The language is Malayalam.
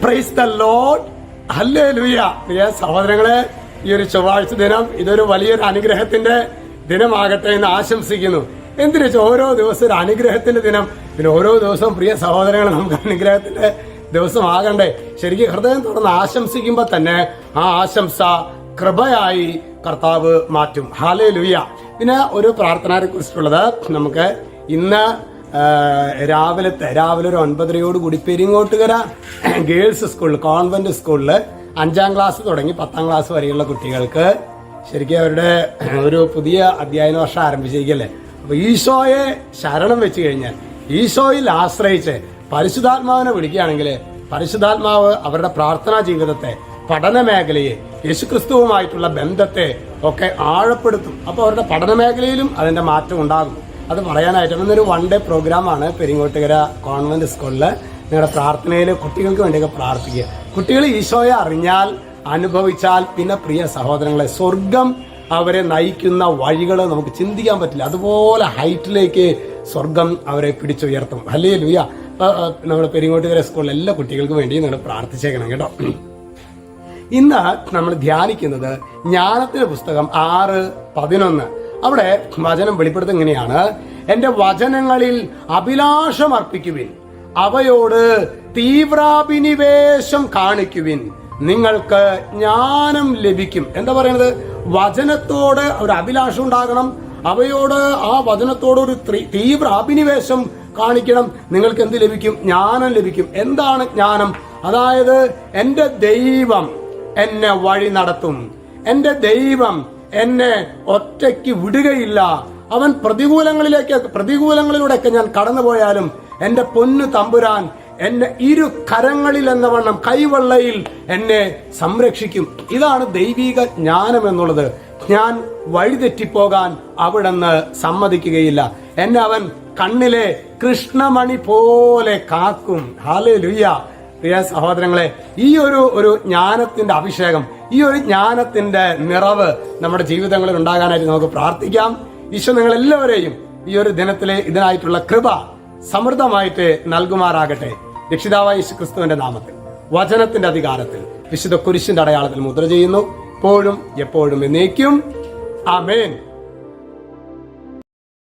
Praise the Lord. ഹല്ലേലൂയ. പ്രിയ സഹോദരങ്ങളെ, ഈ ഒരു ചൊവ്വാഴ്ച ദിനം ഇതൊരു വലിയൊരു അനുഗ്രഹത്തിന്റെ ദിനമാകട്ടെ എന്ന് ആശംസിക്കുന്നു. എന്തിനു വെച്ചാൽ ഓരോ ദിവസവും ഒരു അനുഗ്രഹത്തിന്റെ ദിനം, പിന്നെ ഓരോ ദിവസവും പ്രിയ സഹോദരങ്ങളെ നമുക്ക് അനുഗ്രഹത്തിന്റെ ദിവസമാകണ്ടേ. ശരിക്കും ഹൃദയം തുറന്ന് ആശംസിക്കുമ്പോൾ തന്നെ ആ ആശംസ കൃപയായി കർത്താവ് മാറ്റും. ഹല്ലേലൂയ. പിന്നെ ഒരു പ്രാർത്ഥനയെ കുറിച്ചിട്ടുള്ളത്, നമുക്ക് ഇന്ന് രാവിലെ ഒരു 9:30 പെരിങ്ങോട്ടുകര ഗേൾസ് സ്കൂളിൽ, കോൺവെന്റ് സ്കൂളിൽ 5ാം ക്ലാസ് തുടങ്ങി 10ാം ക്ലാസ് വരെയുള്ള കുട്ടികൾക്ക് ശരിക്കും അവരുടെ ഒരു പുതിയ അധ്യയന വർഷം ആരംഭിച്ചിരിക്കല്ലേ. അപ്പൊ ഈശോയെ ശരണം വെച്ച് കഴിഞ്ഞാൽ, ഈശോയിൽ ആശ്രയിച്ച് പരിശുദ്ധാത്മാവിനെ വിളിക്കുകയാണെങ്കിൽ പരിശുദ്ധാത്മാവ് അവരുടെ പ്രാർത്ഥനാ ജീവിതത്തെ, പഠന മേഖലയെ, യേശുക്രിസ്തുവുമായിട്ടുള്ള ബന്ധത്തെ ഒക്കെ ആഴപ്പെടുത്തും. അപ്പോൾ അവരുടെ പഠന മേഖലയിലും അതിന്റെ മാറ്റം ഉണ്ടാകും. അത് പറയാനായിട്ട് ഇന്നൊരു 1 ഡേ പ്രോഗ്രാമാണ് പെരിങ്ങോട്ടുകര കോൺവെന്റ് സ്കൂളിൽ. നിങ്ങളുടെ പ്രാർത്ഥനയിൽ കുട്ടികൾക്ക് വേണ്ടിയൊക്കെ പ്രാർത്ഥിക്കുക. കുട്ടികൾ ഈശോയെ അറിഞ്ഞാൽ, അനുഭവിച്ചാൽ, പിന്നെ പ്രിയ സഹോദരങ്ങളെ, സ്വർഗം അവരെ നയിക്കുന്ന വഴികൾ നമുക്ക് ചിന്തിക്കാൻ പറ്റില്ല. അതുപോലെ ഹൈറ്റിലേക്ക് സ്വർഗം അവരെ പിടിച്ചുയർത്തും. ഹല്ലേലൂയ. നമ്മുടെ പെരിങ്ങോട്ടുകര സ്കൂളിലെ എല്ലാ കുട്ടികൾക്കും വേണ്ടി നിങ്ങൾ പ്രാർത്ഥിച്ചേക്കണം കേട്ടോ. ഇന്ന് നമ്മൾ ധ്യാനിക്കുന്നത് ജ്ഞാനത്തിന്റെ പുസ്തകം 6:11. അവിടെ വചനം വെളിപ്പെടുത്തുന്നത് ഇങ്ങനെയാണ്: എന്റെ വചനങ്ങളിൽ അഭിലാഷം അർപ്പിക്കുവിൻ, അവയോട് തീവ്രാഭിനിവേശം കാണിക്കുവിൻ, നിങ്ങൾക്ക് ജ്ഞാനം ലഭിക്കും. എന്താ പറയുന്നത്? വചനത്തോട് ഒരു അഭിലാഷം ഉണ്ടാകണം, അവയോട് ആ വചനത്തോട് ഒരു തീവ്ര അഭിനിവേശം കാണിക്കണം. നിങ്ങൾക്ക് എന്ത് ലഭിക്കും? ജ്ഞാനം ലഭിക്കും. എന്താണ് ജ്ഞാനം? അതായത് എന്റെ ദൈവം എന്നെ വഴി നടത്തും, എന്റെ ദൈവം എന്നെ ഒറ്റയ്ക്ക് വിടുകയില്ല. അവൻ പ്രതികൂലങ്ങളിലൂടെയൊക്കെ ഞാൻ കടന്നുപോയാലും എന്റെ പൊന്നു തമ്പുരാൻ എന്നെ 2 കരങ്ങളിൽ എന്ന വണ്ണം കൈവെള്ളയിൽ എന്നെ സംരക്ഷിക്കും. ഇതാണ് ദൈവിക ജ്ഞാനം എന്നുള്ളത്. ഞാൻ വഴിതെറ്റിപ്പോകാൻ അവിടുന്ന് സമ്മതിക്കുകയില്ല. എന്നെ അവൻ കണ്ണിലെ കൃഷ്ണമണി പോലെ കാക്കും. ഹല്ലേലൂയ. പ്രിയ സഹോദരങ്ങളെ, ഈ ഒരു ജ്ഞാനത്തിന്റെ അഭിഷേകം, ഈ ഒരു ജ്ഞാനത്തിന്റെ നിറവ് നമ്മുടെ ജീവിതങ്ങളിൽ ഉണ്ടാകാനായിട്ട് നമുക്ക് പ്രാർത്ഥിക്കാം. ഈശോ നിങ്ങളെല്ലാവരെയും ഈ ഒരു ദിനത്തിലെ ഇതിനായിട്ടുള്ള കൃപ സമൃദ്ധമായിട്ട് നൽകുമാറാകട്ടെ. രക്ഷിതാവായ യേശുക്രിസ്തുവിന്റെ നാമത്തിൽ, വചനത്തിന്റെ അധികാരത്തിൽ, വിശുദ്ധ കുരിശിന്റെ അടയാളത്തിൽ മുദ്ര ചെയ്യുന്നു. ഇപ്പോഴും എപ്പോഴും എന്നേക്കും. ആമേൻ.